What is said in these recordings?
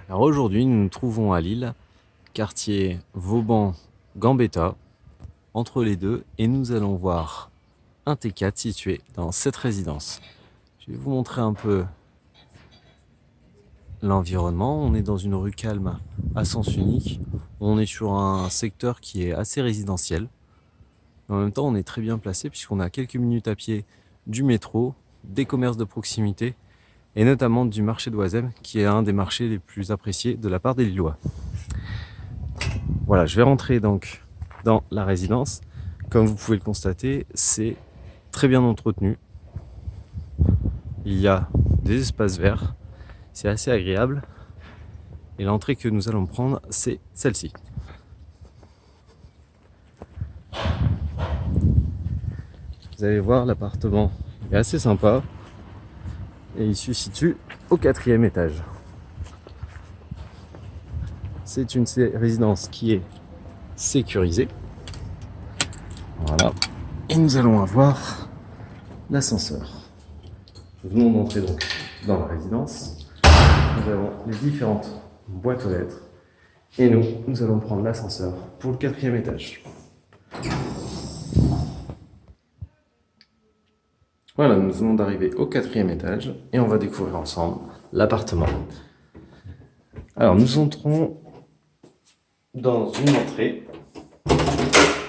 Alors aujourd'hui, nous nous trouvons à Lille, quartier Vauban-Gambetta, entre les deux, et nous allons voir un T4 situé dans cette résidence. Je vais vous montrer un peu l'environnement. On est dans une rue calme à sens unique. On est sur un secteur qui est assez résidentiel. En même temps, on est très bien placé puisqu'on a quelques minutes à pied du métro, des commerces de proximité et notamment du marché d'Oisem qui est un des marchés les plus appréciés de la part des Lillois. Voilà, je vais rentrer donc dans la résidence. Comme vous pouvez le constater, c'est très bien entretenu. Il y a des espaces verts, c'est assez agréable. Et l'entrée que nous allons prendre, c'est celle-ci. Vous allez voir, l'appartement est assez sympa et il se situe au 4e étage. C'est une résidence qui est sécurisée. Voilà. Et nous allons avoir l'ascenseur. Nous venons d'entrer donc dans la résidence. Nous avons les différentes boîtes aux lettres. Et nous allons prendre l'ascenseur pour le 4e étage. Voilà, nous venons d'arriver au 4e étage et on va découvrir ensemble l'appartement. Alors, nous entrons dans une entrée.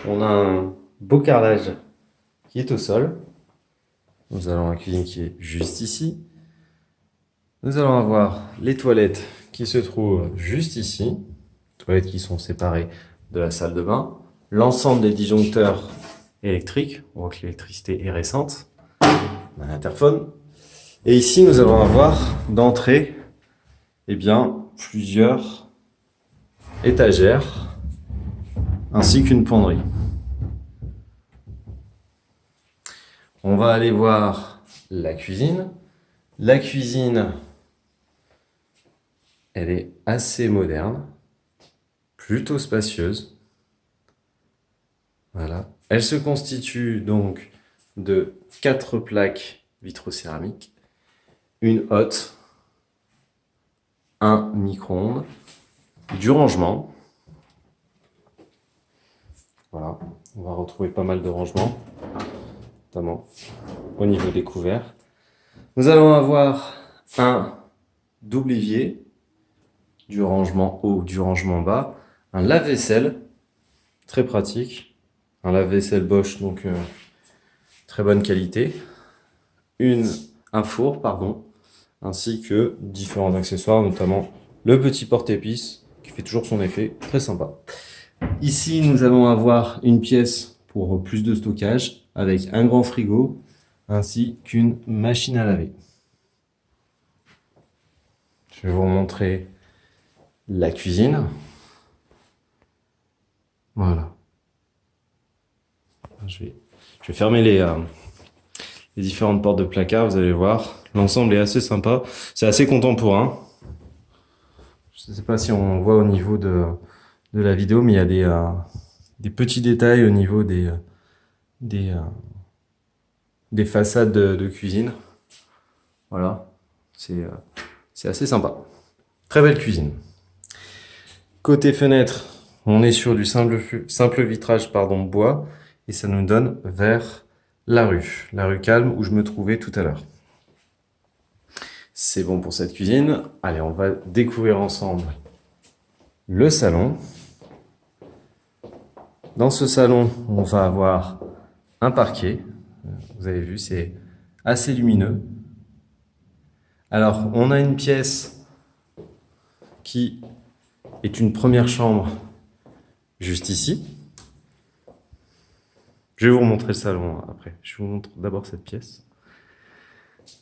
On a un beau carrelage qui est au sol. Nous allons la cuisine qui est juste ici. Nous allons avoir les toilettes qui se trouvent juste ici. Toilettes qui sont séparées de la salle de bain. L'ensemble des disjoncteurs électriques. On voit que l'électricité est récente. On a l'interphone. Et ici, nous allons avoir d'entrée plusieurs étagères ainsi qu'une penderie. On va aller voir la cuisine. La cuisine, elle est assez moderne, plutôt spacieuse. Voilà. Elle se constitue donc de 4 plaques vitrocéramiques, une hotte, un micro-ondes, du rangement. Voilà, on va retrouver pas mal de rangements, notamment au niveau des couverts. Nous allons avoir un double évier, du rangement haut, du rangement bas, un lave-vaisselle, très pratique, un lave-vaisselle Bosch, donc très bonne qualité, un four, ainsi que différents accessoires, notamment le petit porte-épices, qui fait toujours son effet, très sympa. Ici, nous allons avoir une pièce pour plus de stockage, avec un grand frigo, ainsi qu'une machine à laver. Je vais vous montrer la cuisine. Voilà. Je vais fermer les différentes portes de placard, vous allez voir. L'ensemble est assez sympa. C'est assez contemporain. Je ne sais pas si on voit au niveau de la vidéo, mais il y a des petits détails au niveau des façades de cuisine. Voilà. C'est assez sympa. Très belle cuisine. Côté fenêtre, on est sur du simple vitrage bois et ça nous donne vers la rue calme où je me trouvais tout à l'heure. C'est bon pour cette cuisine. Allez, on va découvrir ensemble le salon. Dans ce salon, on va avoir un parquet. Vous avez vu, c'est assez lumineux. Alors, on a une pièce qui est une première chambre juste ici. Je vais vous remontrer le salon après. Je vous montre d'abord cette pièce.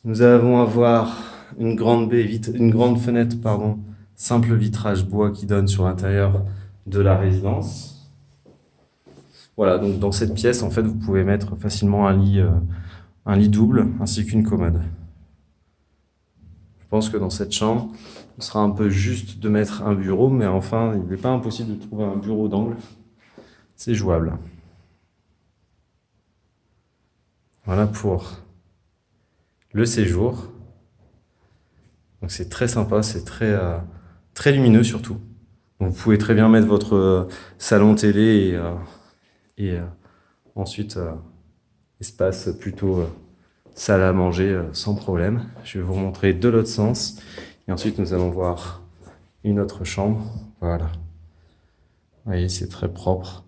Nous allons avoir une grande fenêtre, simple vitrage bois qui donne sur l'intérieur de la résidence. Voilà, donc dans cette pièce, en fait, vous pouvez mettre facilement un lit double ainsi qu'une commode. Je pense que dans cette chambre, ce sera un peu juste de mettre un bureau, mais enfin, il n'est pas impossible de trouver un bureau d'angle. C'est jouable. Voilà pour le séjour. Donc c'est très sympa, c'est très très lumineux surtout. Donc vous pouvez très bien mettre votre salon télé et ensuite espace plutôt salle à manger sans problème. Je vais vous montrer de l'autre sens et ensuite nous allons voir une autre chambre. Voilà. Vous voyez, c'est très propre.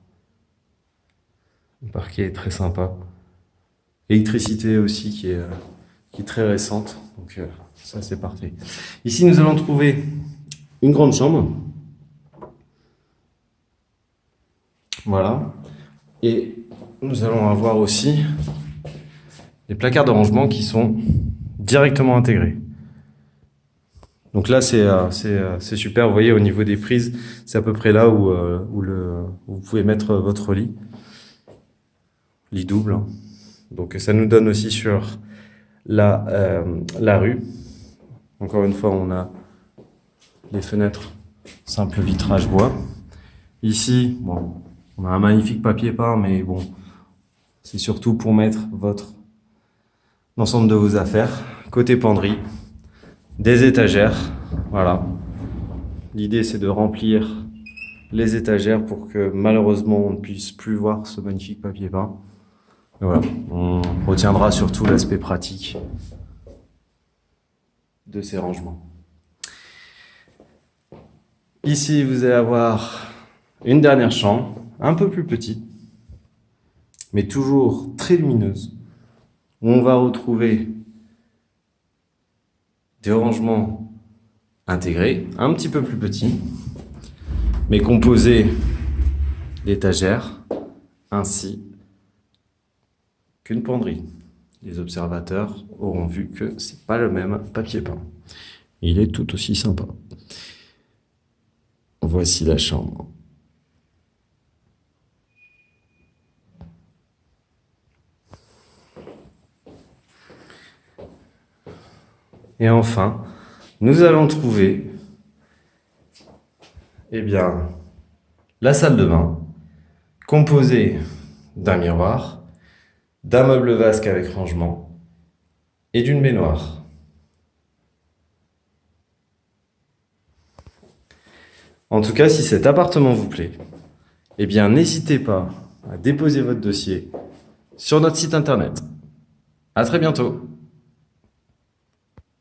Le parquet est très sympa. L'électricité aussi qui est très récente. Donc ça c'est parfait. Ici nous allons trouver une grande chambre. Voilà. Et nous allons avoir aussi des placards de rangement qui sont directement intégrés. Donc là, c'est super. Vous voyez, au niveau des prises, c'est à peu près là où vous pouvez mettre votre lit. Lit double. Hein. Donc ça nous donne aussi sur la rue. Encore une fois, on a les fenêtres simple vitrage bois. Ici, bon, on a un magnifique papier peint, mais bon, c'est surtout pour mettre l'ensemble de vos affaires. Côté penderie, des étagères, voilà. L'idée, c'est de remplir les étagères pour que malheureusement, on ne puisse plus voir ce magnifique papier peint. Et voilà, on retiendra surtout l'aspect pratique de ces rangements. Ici, vous allez avoir une dernière chambre, un peu plus petite, mais toujours très lumineuse, où on va retrouver des rangements intégrés, un petit peu plus petits, mais composés d'étagères, ainsi qu'une penderie. Les observateurs auront vu que c'est pas le même papier peint. Il est tout aussi sympa. Voici la chambre. Et enfin, nous allons trouver, eh bien, la salle de bain, composée d'un miroir, d'un meuble vasque avec rangement et d'une baignoire. En tout cas, si cet appartement vous plaît, eh bien, n'hésitez pas à déposer votre dossier sur notre site internet. À très bientôt.